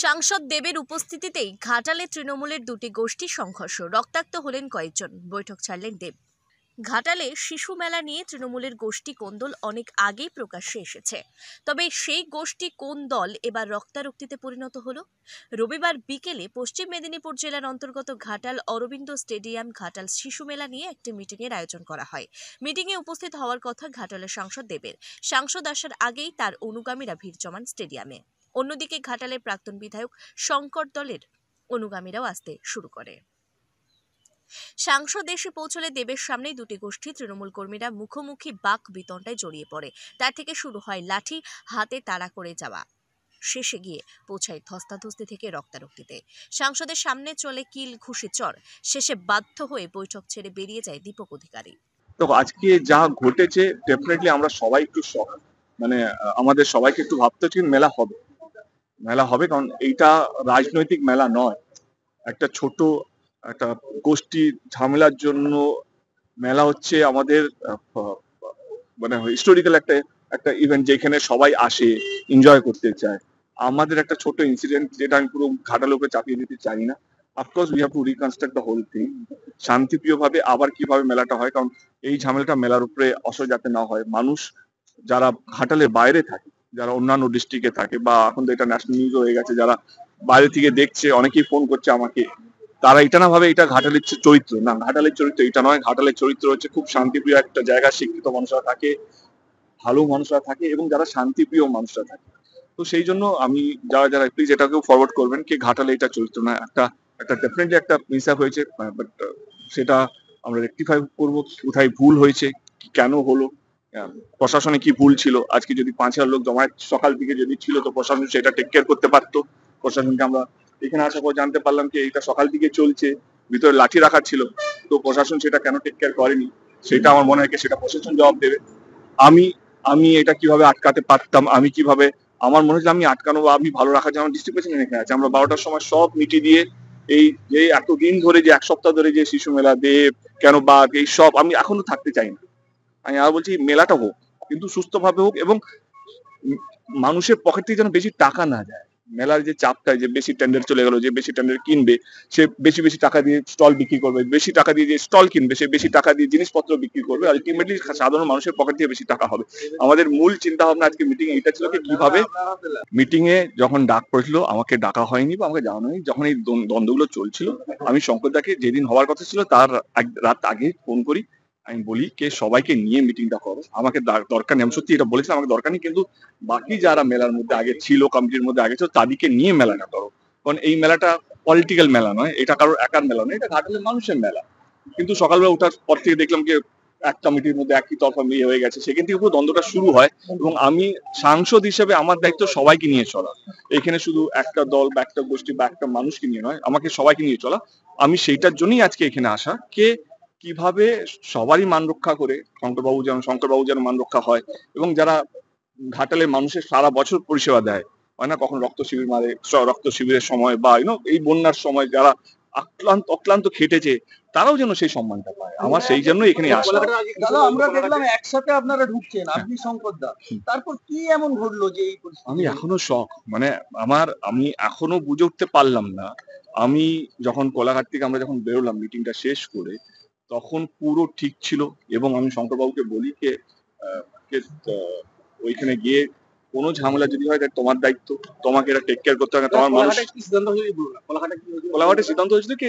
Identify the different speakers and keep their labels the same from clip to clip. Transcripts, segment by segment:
Speaker 1: সাংসদ দেবের উপস্থিতিতেই ঘাটালে তৃণমূলের দুটি গোষ্ঠী সংঘর্ষ, রক্তাক্ত হলেন কয়েকজন, বৈঠক ছাড়লেন দেব। ঘাটালে শিশু মেলা নিয়ে তৃণমূলের গোষ্ঠী কোন্দল অনেক আগেই প্রকাশ্যে এসেছে, তবে সেই গোষ্ঠী কোন দল এবার রক্তারক্তিতে পরিণত হলো। রবিবার বিকেলে পশ্চিম মেদিনীপুর জেলার অন্তর্গত ঘাটাল অরবিন্দ স্টেডিয়াম ঘাটাল শিশু মেলা নিয়ে একটি মিটিংয়ের আয়োজন করা হয়। মিটিংয়ে উপস্থিত হওয়ার কথা ঘাটালের সাংসদ দেবের। সাংসদ আসার আগেই তার অনুগামীরা ভিড় জমান স্টেডিয়ামে। অন্যদিকে ঘাটালের প্রাক্তন বিধায়ক শঙ্কর দলের অনুগামীরাও আসতে শুরু করে। সাংসদ এসে পৌঁছলে দেবের সামনেই দুটি গোষ্ঠী তৃণমূল কর্মীরা মুখোমুখি বাক বিতণ্ডায় জড়িয়ে পড়ে। তার থেকে শুরু হয় লাঠি হাতে তাড়া করে যাওয়া, শেষে গিয়ে পৌঁছায় ধস্তাধস্তি থেকে রক্তারক্তিতে। সাংসদের সামনে চলে কিল ঘুষি চড়, শেষে বাধ্য হয়ে বৈঠক ছেড়ে বেরিয়ে যায় দীপক অধিকারী।
Speaker 2: তো আজকে যা ঘটেছে ডেফিনেটলি আমরা সবাই একটু শক, আমাদের সবাইকে একটু ভাবতে হচ্ছে মেলা হবে কারণ এইটা রাজনৈতিক মেলা নয়, একটা ছোট একটা গোষ্ঠী ঝামেলার জন্য মেলা হচ্ছে আমাদের হিস্টোরিক্যাল একটা একটা ইভেন্ট যেখানে সবাই আসে এনজয় করতে চায়। আমাদের একটা ছোট ইনসিডেন্ট যেটা আমি পুরো ঘাটালের উপরে চাপিয়ে দিতে চাই না। Of course we have to reconstruct the whole thing, শান্তিপ্রিয় ভাবে আবার কিভাবে মেলাটা হয়, কারণ এই ঝামেলাটা মেলার উপরে অসর যাতে না হয়। মানুষ যারা ঘাটালের বাইরে থাকে, যারা অন্যান্য ডিস্ট্রিক্টে থাকে, বা এখন তো এটা ন্যাশনাল নিউজ হয়ে গেছে, যারা বাইরে থেকে দেখছে, অনেকেই ফোন করছে আমাকে, তারা এটা না ভাবে এটা ঘাটালের চরিত্র না। ঘাটালের চরিত্র এটা নয়। ঘাটালের চরিত্র হচ্ছে খুব শান্তিপ্রিয় একটা জায়গা, শিক্ষিত মানুষরা থাকে, ভালো মানুষরা থাকে এবং যারা শান্তিপ্রিয় মানুষরা থাকে। তো সেই জন্য আমি যারা যারা প্লিজ এটাকেও ফরওয়ার্ড করবেন কি ঘাটালে এটা চরিত্র না। একটা একটা ডেফিনেটলি একটা মিসঅ্যাপ হয়েছে, বাট সেটা আমরা রেকটিফাই করবো। কোথায় ভুল হয়েছে, কেন হলো, প্রশাসনে কি ভুল ছিল। আজকে যদি 5,000 লোক জমায়েত সকাল থেকে যদি ছিল তো প্রশাসন সেটা টেক কেয়ার করতে পারতো। প্রশাসনকে আমরা এখানে আসার পর জানতে পারলাম কি এটা সকাল থেকে চলছে, ভিতরে লাঠি রাখা ছিল, তো প্রশাসন সেটা কেন টেক কেয়ার করেনি সেটা আমার মনে হয় সেটা প্রশাসন জবাব দেবে। আমি আমি এটা কিভাবে আটকাতে পারতাম, আমি কিভাবে, আমার মনে হচ্ছে আমি আটকানো বা আমি ভালো রাখার জন্য ডিস্ট্রিক্ট প্রেসিডেন্ট এখানে আছে। আমরা 12টার সময় সব মিটিয়ে দিয়ে এই যে এতদিন ধরে যে 1 সপ্তাহ ধরে যে শিশু মেলা দেব কেন বা এই সব আমি এখনো থাকতে চাই না। আমি আর বলছি মেলাটা হোক, কিন্তু সুস্থভাবে হোক এবং মানুষের পকেট থেকে যেন বেশি টাকা না যায়। মেলার যে চাপটা, যে বেশি টেন্ডার চলে গেল, যে বেশি টেন্ডার কিনবে সে বেশি বেশি টাকা দিয়ে স্টল বিক্রি করবে, বেশি টাকা দিয়ে যে স্টল কিনবে সে বেশি টাকা দিয়ে জিনিসপত্র বিক্রি করবে, আলটিমেটলি সাধারণ মানুষের পকেট থেকে বেশি টাকা হবে। আমাদের মূল চিন্তা ভাবনা আজকে মিটিং এটা ছিল কি কিভাবে, মিটিং এ যখন ডাক পড়েছিল আমাকে ডাকা হয়নি বা আমাকে জানানো হয়নি, যখন এই দ্বন্দ্বগুলো চলছিল আমি শঙ্করদাকে যেদিন হওয়ার কথা ছিল তার রাত আগে ফোন করি, আমি বলি কে সবাইকে নিয়ে মিটিংটা করো, আমাকে দরকার নেই। আমি সত্যি এটা বলেছিলাম আমাকে দরকার নেই, কিন্তু বাকি যারা মেলার মধ্যে আগে ছিল, কমিটির মধ্যে আগে ছিল, তাদেরকে নিয়ে মেলাটা করো। কারণ এই মেলাটা পলিটিক্যাল মেলা নয়, এটা কারোর একার মেলা নয়, এটা ঘাটালের মানুষের মেলা। কিন্তু সকালবেলা ওঠার পর থেকে দেখলাম যে এক কমিটির মধ্যে একই তরফা মিলিয়ে হয়ে গেছে, সেখান থেকে পুরো দ্বন্দ্বটা শুরু হয়। এবং আমি সাংসদ হিসেবে আমার দায়িত্ব সবাইকে নিয়ে চলা, এখানে শুধু একটা দল বা একটা গোষ্ঠী বা একটা মানুষকে নিয়ে নয়, আমাকে সবাইকে নিয়ে চলা। আমি সেইটার জন্যই আজকে এখানে আসা, কে কিভাবে সবারই মান রক্ষা করে শঙ্করবাবু যেন মান রক্ষা হয়, এবং যারা ঘাটালে মানুষের সারা বছর পরিষেবা দেয়, হয় না, কখন রক্ত শিবির রক্ত শিবিরের সময় বা এই বন্যার সময় যারা অক্লান্ত খেটেছে, তারাও যেন সেই সম্মানটা পায়। আমার সেই জন্য এখানে আসা।
Speaker 3: আমরা দেখলাম একসাথে আপনারা ঢুকছেন, আপনি শঙ্করদা, তারপর কি এমন ঘটলো যে এই পরিস্থিতি?
Speaker 2: আমি এখনো শক, আমি এখনো বুঝে উঠতে পারলাম না। আমি যখন কোলাঘাট থেকে আমরা যখন বেরোলাম মিটিংটা শেষ করে, তখন পুরো ঠিক ছিল এবং আমি শঙ্করবাবুকে বলি যে ওইখানে গিয়ে কোনো ঝামেলা যদি হয় তাহলে তোমার দায়িত্ব, তোমাকে এটা টেক কেয়ার করতে হবে। তোমার মানুষ কোলাঘাটের সিদ্ধান্ত হয়েছিল কি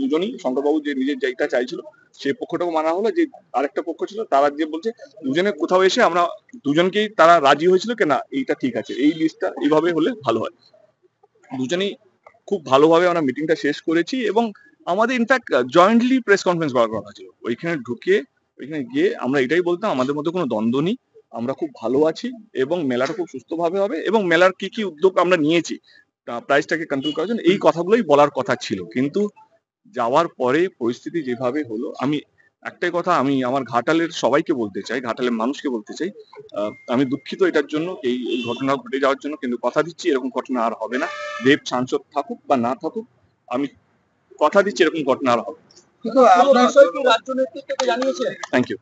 Speaker 2: দুজনই শঙ্করবাবু যে নিজের যেটা চাইছিল সেই পক্ষটাও মানা হলো, যে আরেকটা পক্ষ ছিল তারা যে বলছে দুজনে কোথাও এসে আমরা দুজনকেই তারা রাজি হয়েছিল কি না এইটা ঠিক আছে, এই লিস্টটা এইভাবে হলে ভালো হয়। দুজনেই খুব ভালোভাবে আমরা মিটিংটা শেষ করেছি এবং আমাদের ইনফ্যাক্ট জয়েন্টলি প্রেস কনফারেন্স করার কথা ছিল। ওইখানে গিয়ে আমরা এটাই বলতাম আমাদের মধ্যে কোনো দ্বন্দ্ব নেই, আমরা খুব ভালো আছি এবং মেলাটা খুব সুস্থভাবে হবে, এবং মেলার কি কি উদ্যোগ আমরা নিয়েছি প্রাইসটাকে কন্ট্রোল করার জন্য, এই কথাগুলোই বলার কথা ছিল। কিন্তু যাওয়ার পরে পরিস্থিতি যেভাবে হলো, আমি একটাই কথা আমি আমার ঘাটালের সবাইকে বলতে চাই, ঘাটালের মানুষকে বলতে চাই, আমি দুঃখিত এটার জন্য, এই ঘটনা ঘটে যাওয়ার জন্য, কিন্তু কথা দিচ্ছি এরকম ঘটনা আর হবে না। দেব সাংসদ থাকুক বা না থাকুক, আমি কথা দিচ্ছি এরকম ঘটনা আর হবে।
Speaker 3: কিন্তু আপনার রাজ্য নেতৃত্বকে জানিয়েছেন।
Speaker 2: Thank you.